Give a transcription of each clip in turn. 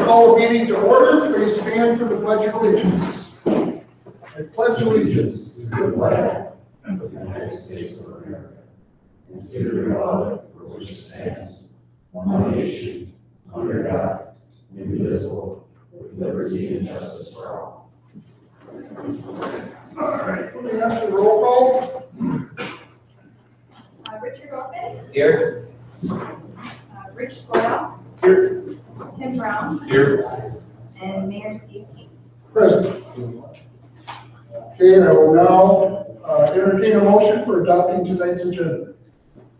Call the meeting to order. Please stand for the Pledge of Allegiance. I pledge allegiance to the flag of the United States of America and to the republic for which it stands, one nation, under God, indivisible, with liberty and justice for all. All right, let me ask the roll call. Richard Open, Here. Rich Scoyle, Here. Tim Brown, Here. and Mayor Steve King. Present. Okay, and I will now entertain a motion for adopting tonight's agenda.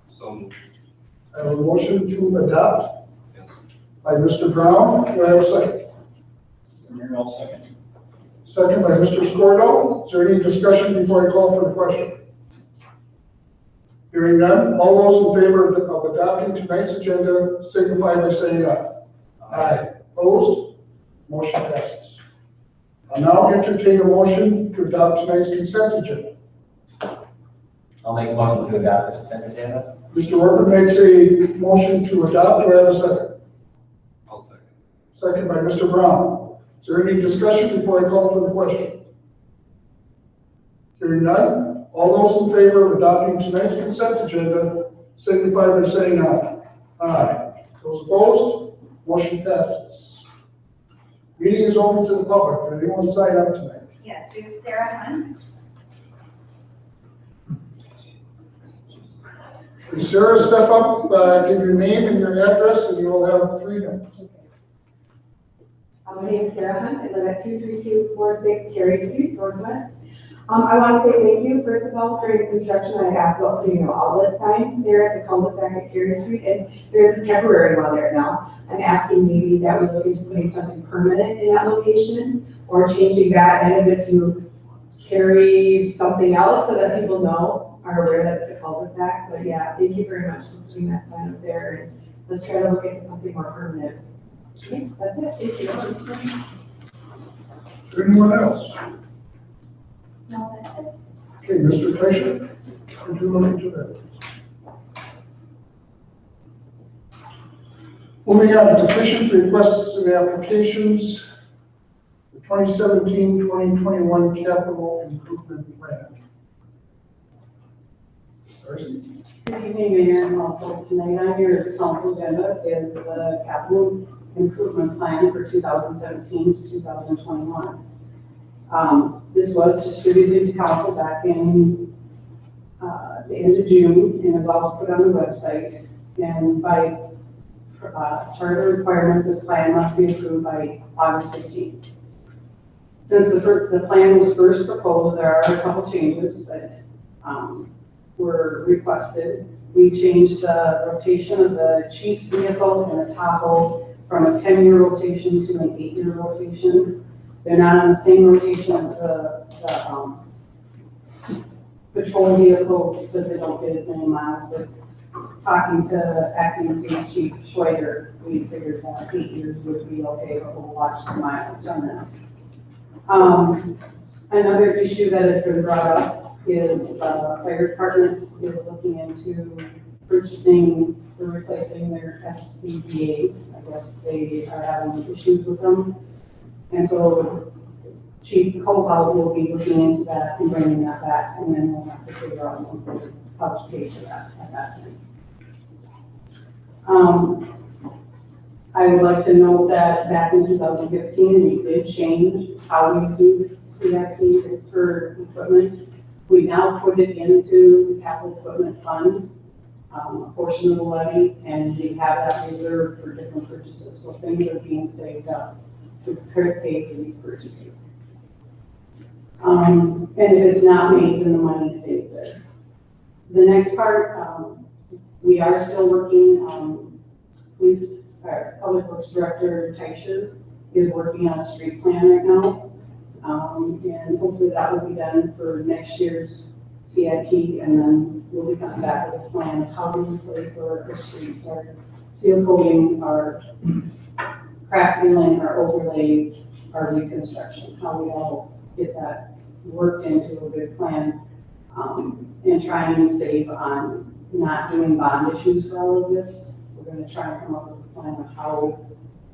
So. I have a motion to adopt Yes. by Mr. Brown. Do I have a second? Mayor, I'll second. Second by Mr. Scordo. Is there any discussion before I call for the question? Hearing none, all those in favor of adopting tonight's agenda signify by saying aye. Aye. Opposed? Motion passes. I'll now entertain a motion to adopt tonight's consent agenda. I'll make a motion to adopt the consent agenda. Mr. Orford makes a motion to adopt. Do I have a second? I'll second. Second by Mr. Brown. Is there any discussion before I call for the question? Hearing none, all those in favor of adopting tonight's consent agenda signify by saying aye. Aye. Those opposed? Motion passes. Meeting is open to the public. Did anyone sign up tonight? Yes, we have Sarah Hunt. Please, Sarah, step up, give your name and your address, and you'll have 3 minutes. My name is Sarah Hunt. I live at 23246 Cary Street, Northwest. I want to say thank you, first of all, during the construction. I asked about putting an outlet sign there at the cul-de-sac at Cary Street, and there is a temporary one there now. I'm asking maybe that we look into putting something permanent in that location, or changing that end of it to carry something else so that people know, are aware that it's a cul-de-sac. But yeah, thank you very much for putting that sign up there, and let's try to look into something more permanent. Okay, that's it. Thank you. Is there anyone else? No, that's it. Okay, Mr. Fleischer, would you look into that? Moving on to petitions, requests, and applications. The 2017-2021 capital improvement plan. Darcy? Good evening, Mayor and Council. Tonight on your council agenda is the capital improvement plan for 2017 to 2021. This was distributed to council back in the end of June, and it was also put on the website. And by charter requirements, this plan must be approved by August 15th. Since the plan was first proposed, there are a couple changes that were requested. We changed the rotation of the chief's vehicle and the Tahoe from a 10-year rotation to an 8-year rotation. They're not on the same rotation as the patrol vehicles because they don't get as many miles. But talking to acting police chief Schweiger, we figured that 8 years would be okay, but we'll watch the mileage on that. Another issue that has been brought up is the fire department is looking into purchasing or replacing their SCBA's. I guess they are having issues with them. And so Chief Cobalt will be looking into that and bringing that back, and then we'll have to figure out something how to pay for that at that time. I would like to note that back in 2015, we did change how we do CIP. It's for equipment. We now put it into the capital equipment fund. a portion of the levy, and we have that reserved for different purchases. So things are being saved up to pay for these purchases. And if it's not made, then the money stays there. The next part, we are still working, our Public Works Director, Teicher, is working on a street plan right now. And hopefully that will be done for next year's CIP, and then we'll be coming back with a plan of how we play for our streets, our seal coating, our crack filling, our overlays, our reconstruction, how we all get that worked into a good plan, and trying to save on not doing bond issues for all of this. We're gonna try and come up with a plan of how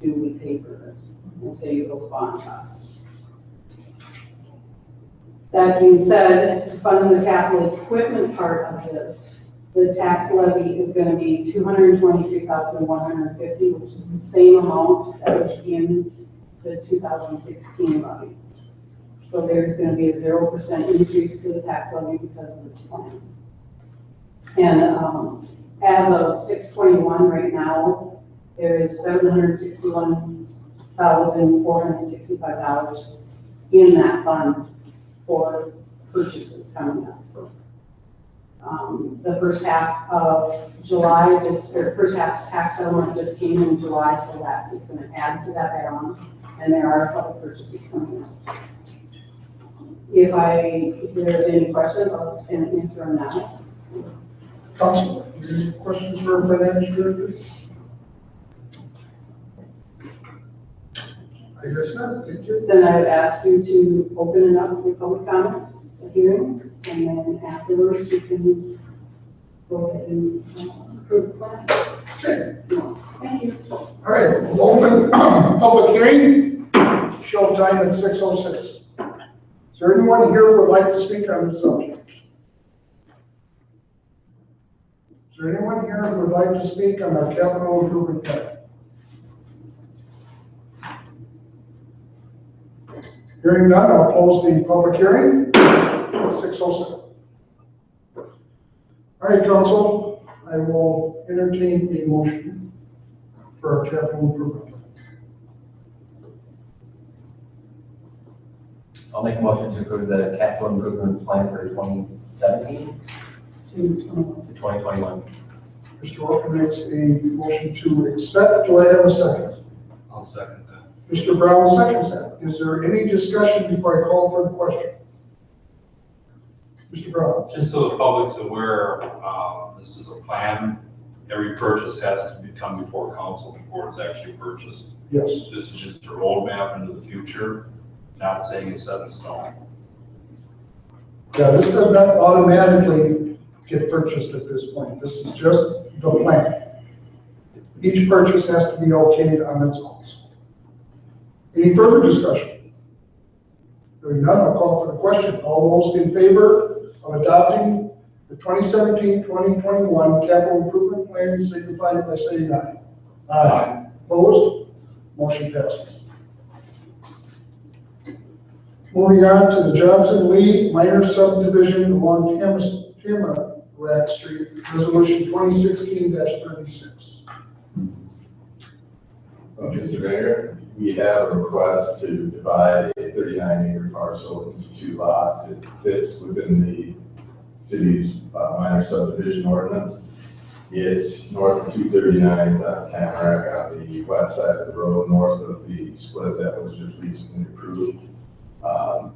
do we pay for this and save those bond costs. That being said, to fund the capital equipment part of this, the tax levy is gonna be $223,150, which is the same amount that was in the 2016 levy. So there's gonna be a 0% increase to the tax levy because of this plan. And, as of 6/21 right now, there is $761,465 in that fund for purchases coming up. The first half of July, first half tax settlement just came in July, so it's gonna add to that balance, and there are a couple purchases coming up. If there's any questions, I'll answer them now. Council, any questions for our finance director? I guess not, thank you. Then I would ask you to open it up for public comment, a hearing, and then afterwards you can go ahead and approve the plan. Okay, Thank you. all right, we'll open public hearing, show time at 6:06. Is there anyone here who would like to speak on this subject? Is there anyone here who would like to speak on our capital improvement plan? Hearing none, I'll close the public hearing at 6:07. All right, council, I will entertain a motion for our capital improvement plan. I'll make a motion to approve the capital improvement plan for 2017 to 2021. Mr. Walker makes a motion to accept. Do I have a second? I'll second that. Mr. Brown seconds that. Is there any discussion before I call for the question? Mr. Brown? Just so the public's aware, this is a plan. Every purchase has to come before council before it's actually purchased. Yes. This is just a roadmap into the future, not saying it's set in stone. Yeah, this does not automatically get purchased at this point. This is just the plan. Each purchase has to be okayed on its own. Any further discussion? Hearing none, I'll call for the question. All those in favor of adopting the 2017-2021 capital improvement plan signify by saying aye. Aye. Opposed? Motion passes. Moving on to the Johnson Lee minor subdivision along Tamarack Street, resolution 2016-36. Mr. Mayor, we have a request to divide a 39-acre parcel into 2 lots. It fits within the city's minor subdivision ordinance. It's north of 239 Tamarack on the west side of the road, north of the split that was just recently approved.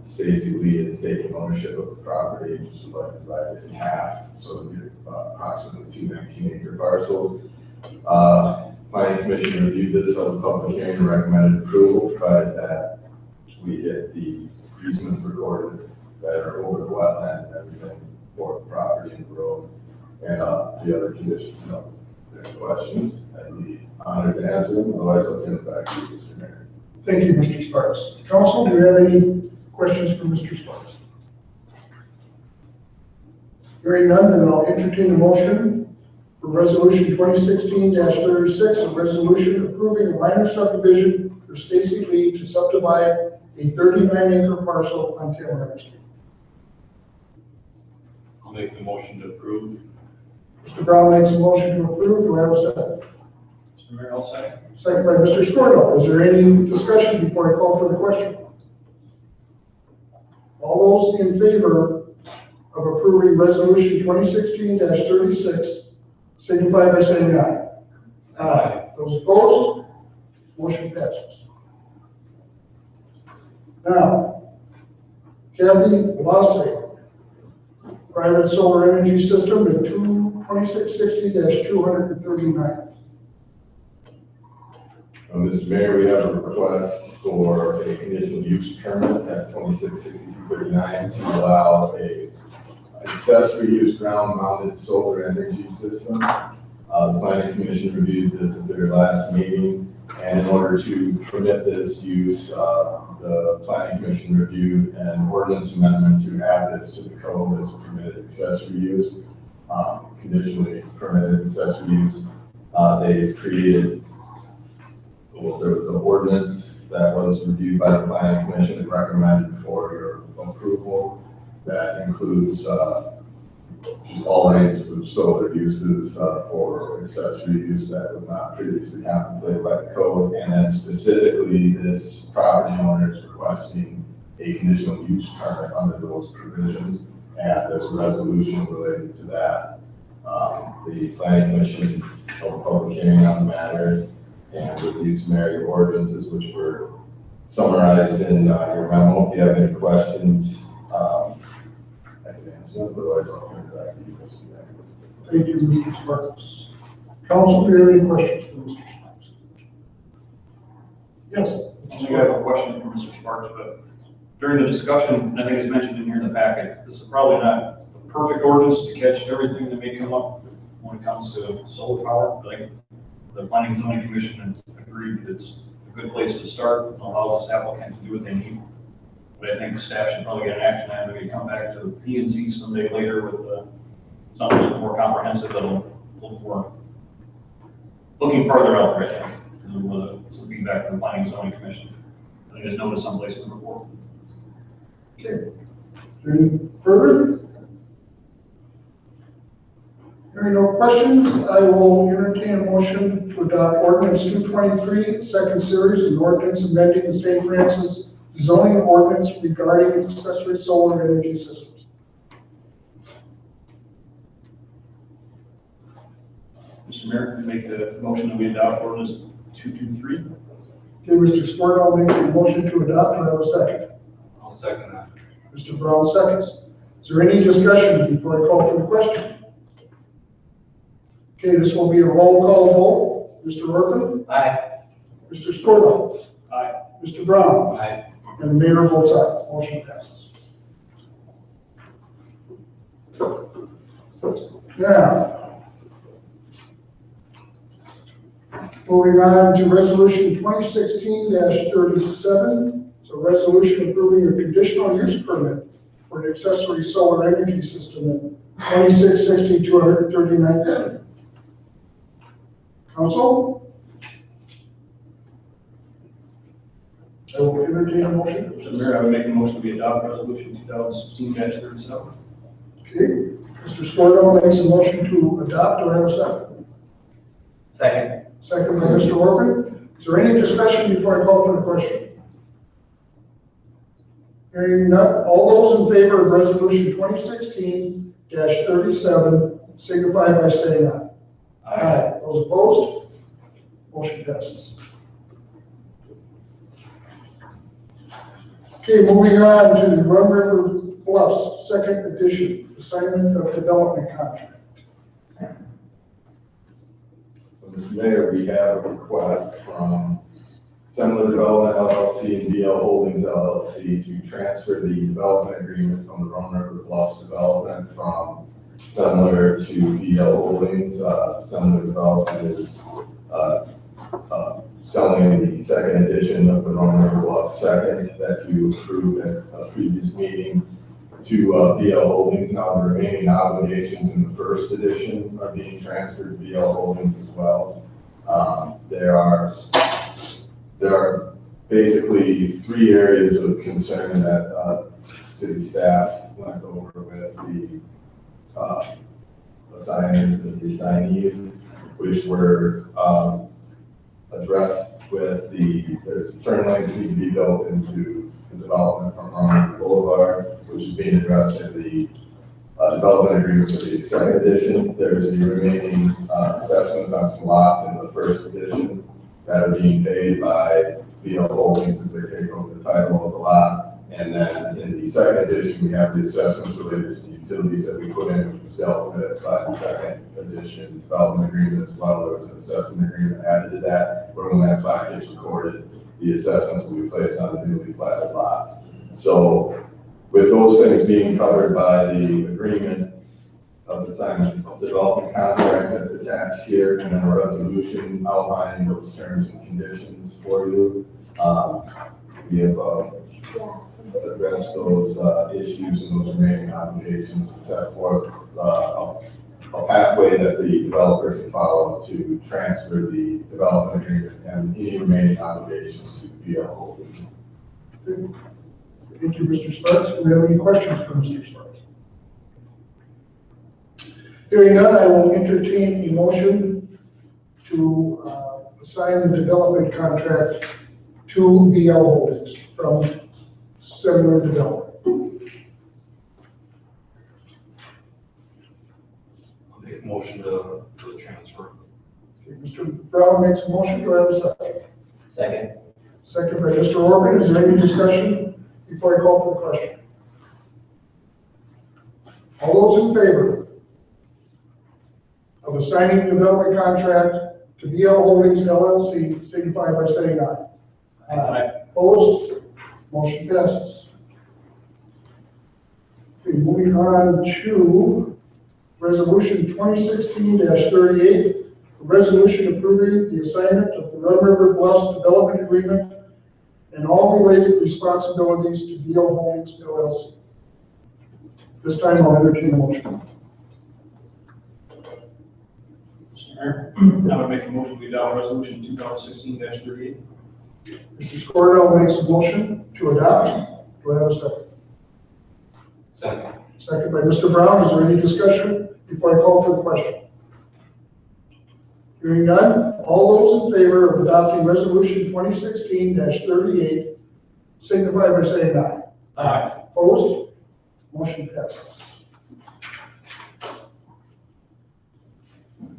Stacy Lee is taking ownership of the property, just like divided it in half, so we get approximately 2 19-acre parcels. Planning Commission reviewed this on the public hearing and recommended approval, provided that we get the easements recorded that are over the wetland and everything for the property and the road, and the other conditions. No, if there are questions, I'd be honored to answer them. Otherwise, I'll turn it back to you, Mr. Mayor. Thank you, Mr. Sparks. Council, do you have any questions for Mr. Sparks? Hearing none, then I'll entertain a motion for resolution 2016-36, a resolution approving a minor subdivision for Stacy Lee to subdivide a 39-acre parcel on Tamarack Street. I'll make the motion to approve. Mr. Mr. Brown makes a motion to approve. Do I have a second? Mr. Mayor, I'll second. Second by Mr. Stordahl. Is there any discussion before I call for the question? All those in favor of approving resolution 2016-36 signify by saying aye. Aye. Those opposed? Motion passes. Now, Kathy Lassie, private solar energy system at 2660-239. Mr. Mayor, we have a request for a conditional use permit at 266239 to allow a accessory use ground mounted solar energy system. The planning commission reviewed this at their last meeting, and in order to permit this use, the planning commission reviewed an ordinance amendment to add this to the code as permitted accessory use, conditionally permitted accessory use. They've created, well, there was an ordinance that was reviewed by the planning commission and recommended for your approval that includes just all ranges of solar uses for accessory use that was not previously contemplated by the code. And then specifically, this property owner is requesting a conditional use permit under those provisions. And there's a resolution related to that. The planning commission held a public hearing on the matter and reviewed some area ordinances which were summarized in your memo. If you have any questions, I can answer them, otherwise I'll turn it back to you, Mr. Mayor. Thank you, Mr. Sparks. Council, do you have any questions for Mr. Sparks? Yes. I think I have a question for Mr. Sparks, but during the discussion, I think it's mentioned in here in the packet, this is probably not the perfect ordinance to catch everything that may come up when it comes to solar power. Like the planning and zoning commission agreed that it's a good place to start and allows this applicant to do what they need. But I think staff should probably get an action item, maybe come back to P and Z someday later with something a little more comprehensive that'll a little more looking further out there, I think, with some feedback from the planning and zoning commission. I think there's notice someplace in the report. Okay. Any further? Hearing no questions, I will entertain a motion to adopt ordinance 223, second series, an ordinance amending the St. Francis zoning ordinance regarding accessory solar energy systems. Mr. Mayor, can I make the motion that we adopt ordinance 223? Okay, Mr. Stordahl makes a motion to adopt. Do I have a second? I'll second that. Mr. Brown seconds. Is there any discussion before I call for the question? Okay, this will be a roll call vote. Mr. Orphan? Aye. Mr. Stordahl? Aye. Mr. Brown? Aye. And the mayor votes aye. Motion passes. Now, moving on to resolution 2016-37. It's a resolution approving a conditional use permit for an accessory solar energy system at 2660-239. Council? I will entertain a motion. Mr. Mayor, I would make a motion to adopt resolution 2016-37. Okay, Mr. Stordahl makes a motion to adopt. Do I have a second? Second. Second by Mr. Orphan. Is there any discussion before I call for the question? Hearing none, all those in favor of resolution 2016-37 signify by saying aye. Aye. Those opposed? Motion passes. Okay, moving on to the Rum River Bluffs, second edition, assignment of development contract. Mr. Mayor, we have a request from Semler Development LLC and DL Holdings LLC to transfer the development agreement from the Rum River Bluffs development from Semler to DL Holdings. Semler Development is selling the second edition of the Rum River Bluffs second that you approved at a previous meeting to BL Holdings. Now the remaining obligations in the first edition are being transferred to BL Holdings as well. There are basically three areas of concern that city staff went over with the assignments and the assignees, which were addressed with there's turn lanes that need to be built into the development from Ron Boulevard, which is being addressed in the development agreement for the second edition. There's the remaining assessments on some lots in the first edition that are being paid by BL Holdings as they take over the title of the lot. And then in the second edition, we have the assessments related to the utilities that we put in, which was dealt with by the second edition development agreement as well. There was an assessment agreement added to that, where when that plat gets recorded, the assessments will be placed on the newly platted lots. So with those things being covered by the agreement of the signed development contract that's attached here, and then a resolution outlining those terms and conditions for you, we have address those issues and those remaining obligations and set forth a pathway that the developer can follow to transfer the development agreement and any remaining obligations to BL Holdings. Thank you, Mr. Sparks. Do we have any questions for Mr. Sparks? Hearing none, I will entertain a motion to assign the development contract to BL Holdings from Similar Development. I'll make a motion for the transfer. Okay, Mr. Brown makes a motion. Do I have a second? Second. Second by Mr. Orban. Is there any discussion before I call for the question? All those in favor of assigning the development contract to BL Holdings LLC, signify by saying aye. Aye. Opposed? Motion passes. Okay, moving on to resolution 2016-38, a resolution approving the assignment of the Red River Bluffs Development Agreement and all related responsibilities to BL Holdings LLC. This time I'll entertain a motion. Mr. Mayor, I would make a motion to adopt resolution 2016-38. Mr. Scornell makes a motion to adopt. Do I have a second? Second. Second by Mr. Brown. Is there any discussion before I call for the question? Hearing none, all those in favor of adopting resolution 2016-38 signify by saying aye. Aye. Opposed? Motion passes.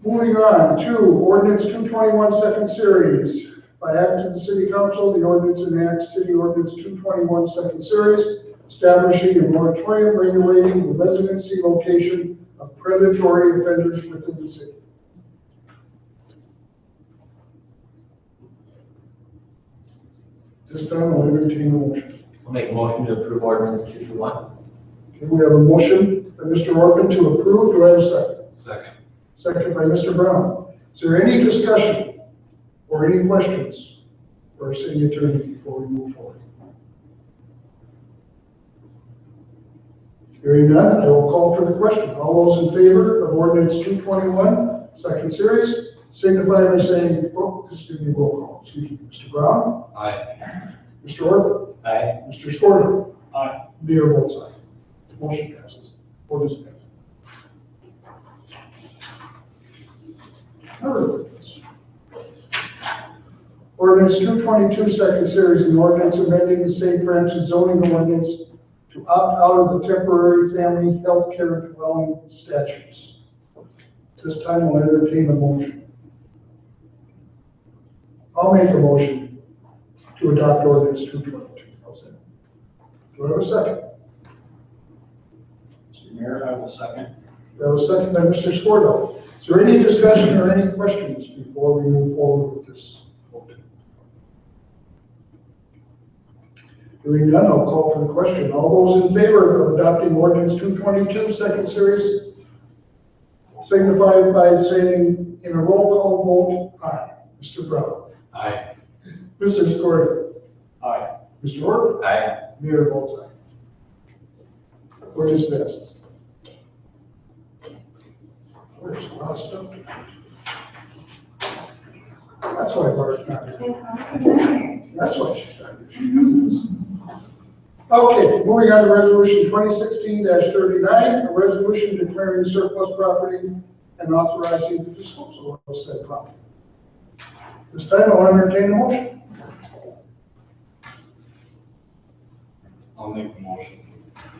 Moving on to ordinance 221 second series. By act of the City Council, the ordinance enacts City Ordinance 221 second series, establishing a moratorium regulating the residency location of predatory offenders within the city. This time I'll entertain a motion. I'll make a motion to approve ordinance 221. Okay, we have a motion by Mr. Orban to approve. Do I have a second? Second. Second by Mr. Brown. Is there any discussion or any questions for our city attorney before we move forward? Hearing none, I will call for the question. All those in favor of ordinance 221, second series, signify by saying, oh, this is going to be a roll call. Excuse me. Mr. Brown? Aye. Mr. Orban? Aye. Mr. Scornell? Aye. Mayor votes aye. Motion passes. Ordinance passes. Another ordinance. Ordinance 222, second series, an ordinance amending the St. Francis zoning ordinance to opt out of the temporary family health care dwelling statutes. This time I'll entertain a motion. I'll make a motion to adopt ordinance 222. How's that? Do I have a second? Mr. Mayor, I will second. That was seconded by Mr. Scornell. Is there any discussion or any questions before we move forward with this vote? Hearing none, I'll call for the question. All those in favor of adopting ordinance 222, second series, signify by saying in a roll call vote, aye. Mr. Brown. Aye. Mr. Scornell. Aye. Mr. Orban. Aye. Mayor votes aye. Ordinance passes. There's a lot of stuff to do. That's why Bart's not here. That's why she's not here. Okay, moving on to resolution 2016-39, a resolution declaring surplus property and authorizing the disposal of said property. This time I'll entertain a motion. I'll make the motion.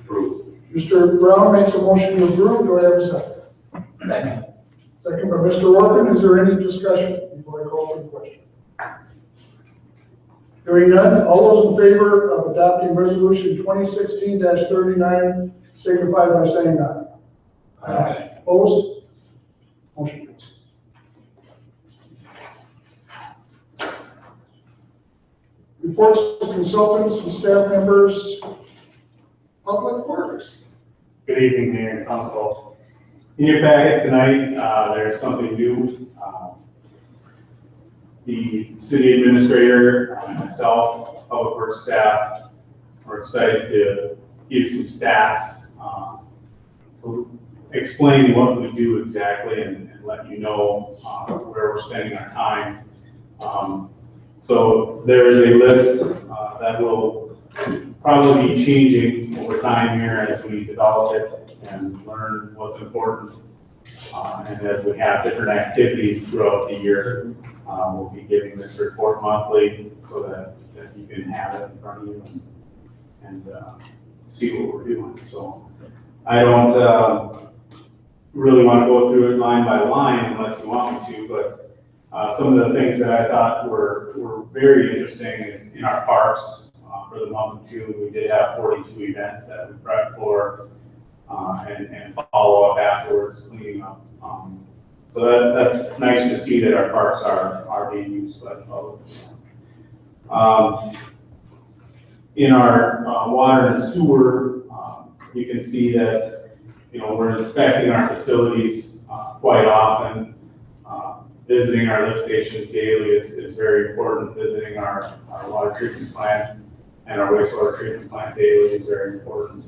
Approve. Mr. Brown makes a motion to approve. Do I have a second? Second. Second by Mr. Workman. Is there any discussion before I call for the question? Hearing none, all those in favor of adopting resolution 2016-39 signify by saying aye. Aye. Opposed? Motion carries. Reports of consultants and staff members, Public Works. Good evening, Mayor and Council. In your packet tonight, there's something new. The city administrator, myself, Public Works staff, are excited to give some stats, explain what we do exactly and let you know where we're spending our time. So there is a list that will probably be changing over time here as we develop it and learn what's important. And as we have different activities throughout the year, we'll be giving this report monthly so that you can have it in front of you and see what we're doing. So I don't really want to go through it line by line unless you want me to, but some of the things that I thought were very interesting is in our parks. For the month of June, we did have 42 events that we prepped for and follow up afterwards, cleaning up. So that's nice to see that our parks are being used by the public. In our water and sewer, you can see that we're inspecting our facilities quite often. Visiting our lift stations daily is very important. Visiting our water treatment plant and our wastewater treatment plant daily is very important.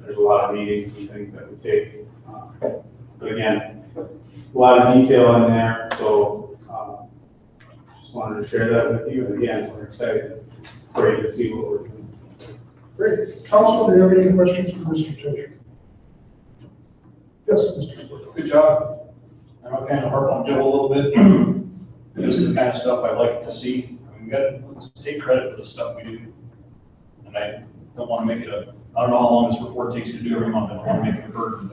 There's a lot of meetings and things that we take. But again, a lot of detail in there, so just wanted to share that with you. And again, we're excited, great to see what we're doing. Great. Council, do you have any questions for Mr. Tetra? Yes, Mr. Sport. Good job. And I'll kind of harp on Joe a little bit. This is the kind of stuff I like to see. I mean, we got to take credit for the stuff we do. And I don't want to make it I don't know how long this report takes to do every month. I don't want to make it a burden,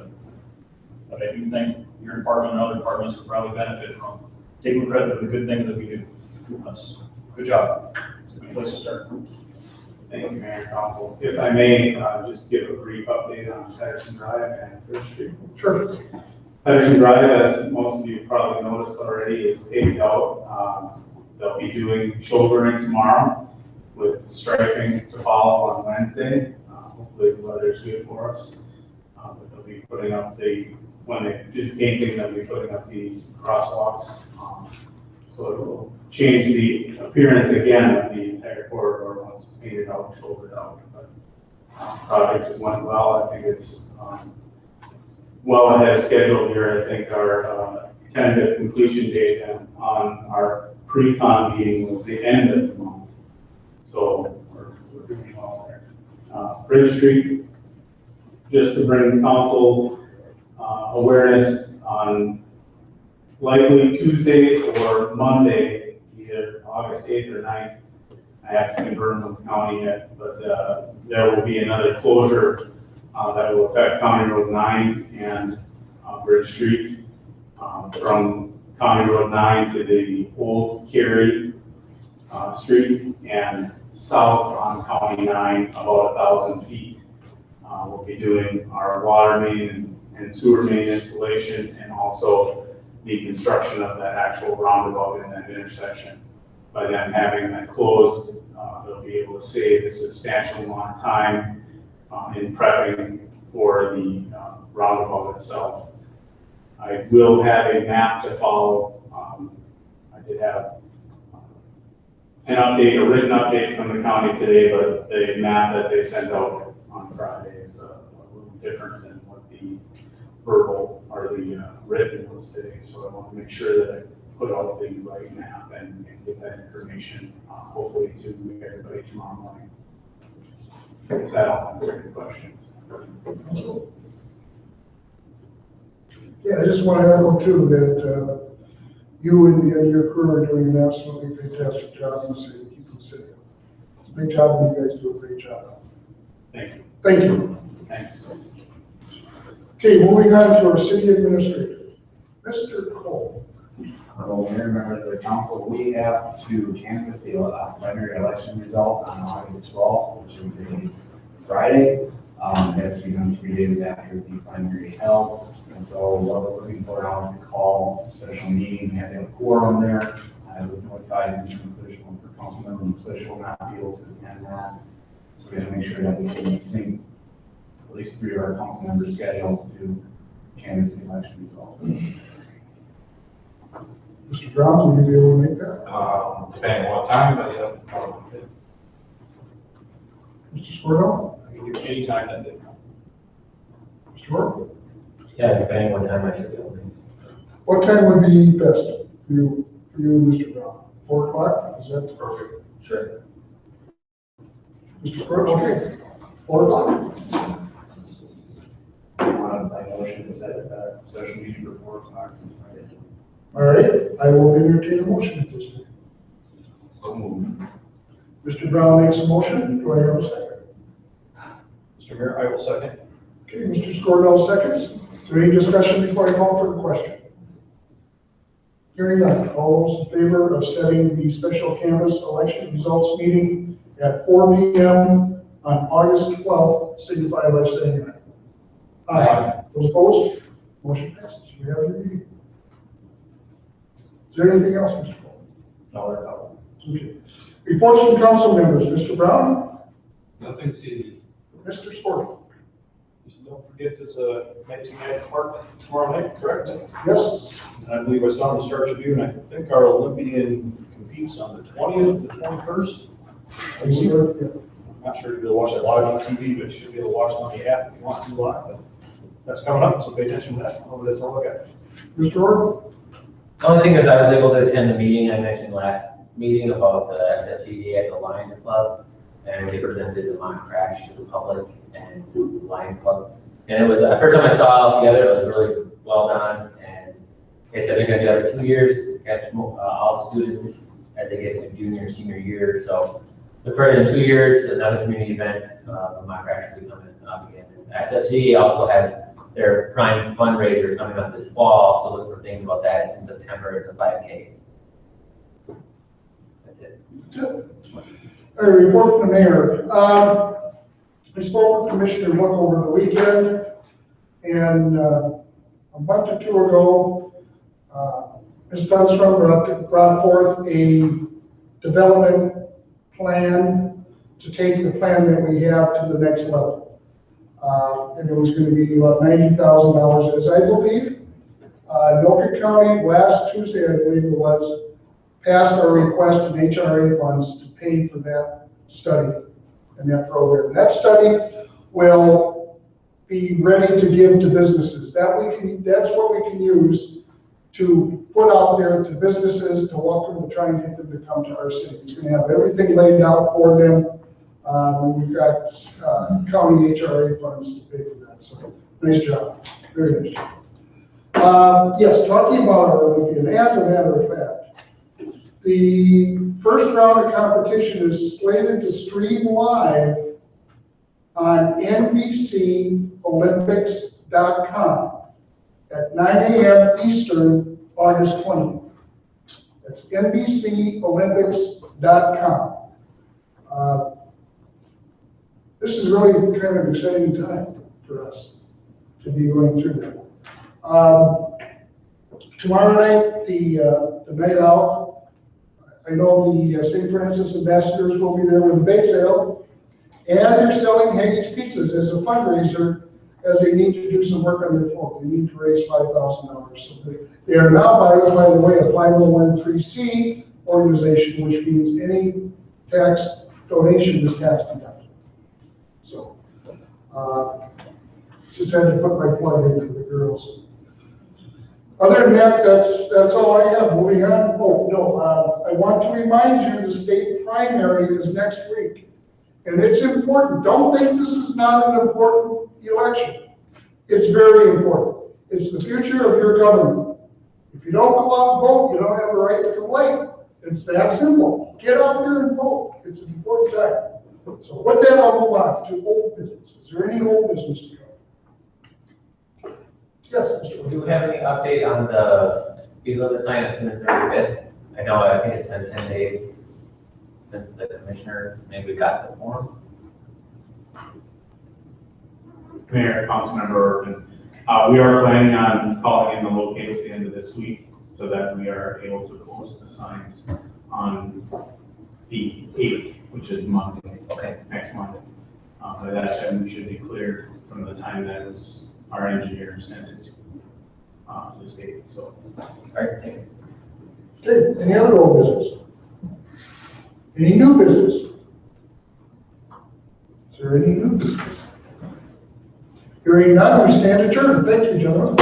but I do think your department and other departments would probably benefit from taking credit for the good things that we do. That's good job. It's a good place to start. Thank you, Mayor and Council. If I may, just give a brief update on Patterson Drive and First Street. Sure. Patterson Drive, as most of you probably noticed already, is paved out. They'll be doing shouldering tomorrow with striping to follow on Wednesday. Hopefully the weather's good for us. But they'll be putting up when they do painting, they'll be putting up the crosswalks. So it will change the appearance again of the entire corridor once it's painted out, shouldered out. But project has went well. I think it's well ahead of schedule here. I think our tentative completion date on our pre-con meeting was the end of the month. So we're doing well there. Bridge Street, just to bring council awareness on likely Tuesday or Monday, either August 8th or 9th. I have to confirm with the county yet, but there will be another closure that will affect County Road 9 and Bridge Street from County Road 9 to the old Cary Street and south on County 9 about 1,000 feet. We'll be doing our water main and sewer main installation and also the construction of that actual roundabout in that intersection. By them having that closed, they'll be able to save a substantial amount of time in prepping for the roundabout itself. I will have a map to follow. I did have an update, a written update from the county today, but the map that they sent out on Friday is a little different than what the verbal or the written was today. So I want to make sure that I put out the right map and get that information, hopefully to everybody tomorrow morning. That'll answer your questions. Yeah, I just want to echo too that you and your crew are doing an absolutely fantastic job in the city, keeping the city up. It's a big job, and you guys do a great job. Thank you. Thank you. Thanks. Okay, moving on to our city administrator, Mr. Cole. Hello, Mayor, members of the council, we have to canvass the primary election results on August 12th, which is a Friday. It has to be done 3 days after the primary is held. And so what we're looking for now is to call a special meeting, have a quorum there. I was notified Mr. Official for Councilmember Official will not be able to attend that. So we have to make sure that we can sync at least 3 of our council members' schedules to canvass the election results. Mr. Brown, will you be able to make that? Depending on what time, but yeah. Mr. Scordo? I can do any time that day. Mr. Orr? Yeah, depending on what time I should be able to. What time would be best for you and Mr. Brown? 4 o'clock? Is that Perfect. Sure. Mr. Scordo? Okay, 4 o'clock. My motion to set a special meeting for 4 o'clock on Friday. All right, I will entertain a motion at this time. So moved. Mr. Brown makes a motion. Do I have a second? Mr. Mayor, I will second. Okay, Mr. Scordo seconds. Is there any discussion before I call for the question? Hearing none. All those in favor of setting the special canvass election results meeting at 4 p.m. on August 12th, signify by saying aye. Aye. Those opposed? Motion passes. We have your meeting. Is there anything else, Mr. Cole? No, that's all. Okay. Reports from council members. Mr. Brown? Nothing see. Mr. Scordo? Just don't forget this 19th park tomorrow night, correct? Yes. And I believe I saw on the Star Tribune, I think our Olympian competes on the 20th, the 21st. I see her. Yeah. I'm not sure if you'll watch that live on TV, but you should be able to watch it on the app if you want to live. But that's coming up, so pay attention to that. Oh, that's all I got. Mr. Orr? The only thing is I was able to attend the meeting I mentioned last meeting about the SFGD at the Lions Club. And they presented the mock crash to the public and to the Lions Club. And it was, the first time I saw it together, it was really well done. And they said they're gonna do it every 2 years, to catch all the students as they get to junior, senior year. So the first in 2 years, another community event, the mock crash will be coming up again. SFGD also has their prime fundraiser coming up this fall, so look for things about that. It's in September, it's a 5K. That's it. A report from the mayor. I spoke with Commissioner Look over the weekend, and a month or two ago, Ms. Dunstrom brought forth a development plan to take the plan that we have to the next level. And it was going to be about $90,000, as I believe. Anoka County, last Tuesday, I believe it was, passed our request in HRA funds to pay for that study and that program. That study will be ready to give to businesses. That's what we can use to put out there to businesses to welcome to try and get them to come to our city. It's going to have everything laid out for them. We've got county HRA funds to pay for that. So nice job, very nice job. Yes, talking about our Olympian, as a matter of fact, the first round of competition is slated to stream live on NBCOlympics.com at 9 a.m. Eastern, August 20th. That's NBCOlympics.com. This is really kind of an exciting time for us to be going through that. Tomorrow night, the night out, I know the St. Francis ambassadors will be there with a bake sale, and they're selling Haggis pizzas as a fundraiser as they need to do some work on their float. They need to raise $5,000. So they are now, by the way, a 501(c) organization, which means any tax donation is tax deductible. So, just had to put my plug in for the girls. Other than that, that's all I have. Moving on. Oh, no, I want to remind you the state primary is next week. And it's important. Don't think this is not an important election. It's very important. It's the future of your government. If you don't go out and vote, you don't have the right to complain. It's that simple. Get out there and vote. It's an important time. So with that, I'll move on to old business. Is there any old business to go? Yes, Mr. Do we have any update on the speed limit sign at Simsbury Fifth? I know, I think it's been 10 days since the commissioner maybe got the form. Mayor, Councilmember Urban, we are planning on calling in the locators the end of this week so that we are able to post the signs on the 8th, which is Monday, Okay. next Monday. By that time, we should be cleared from the time that was our engineer sent it to the state, so. All right, thank you. Okay, any other old business? Any new business? Is there any new business? Hearing none, we stand adjourned. Thank you, gentlemen.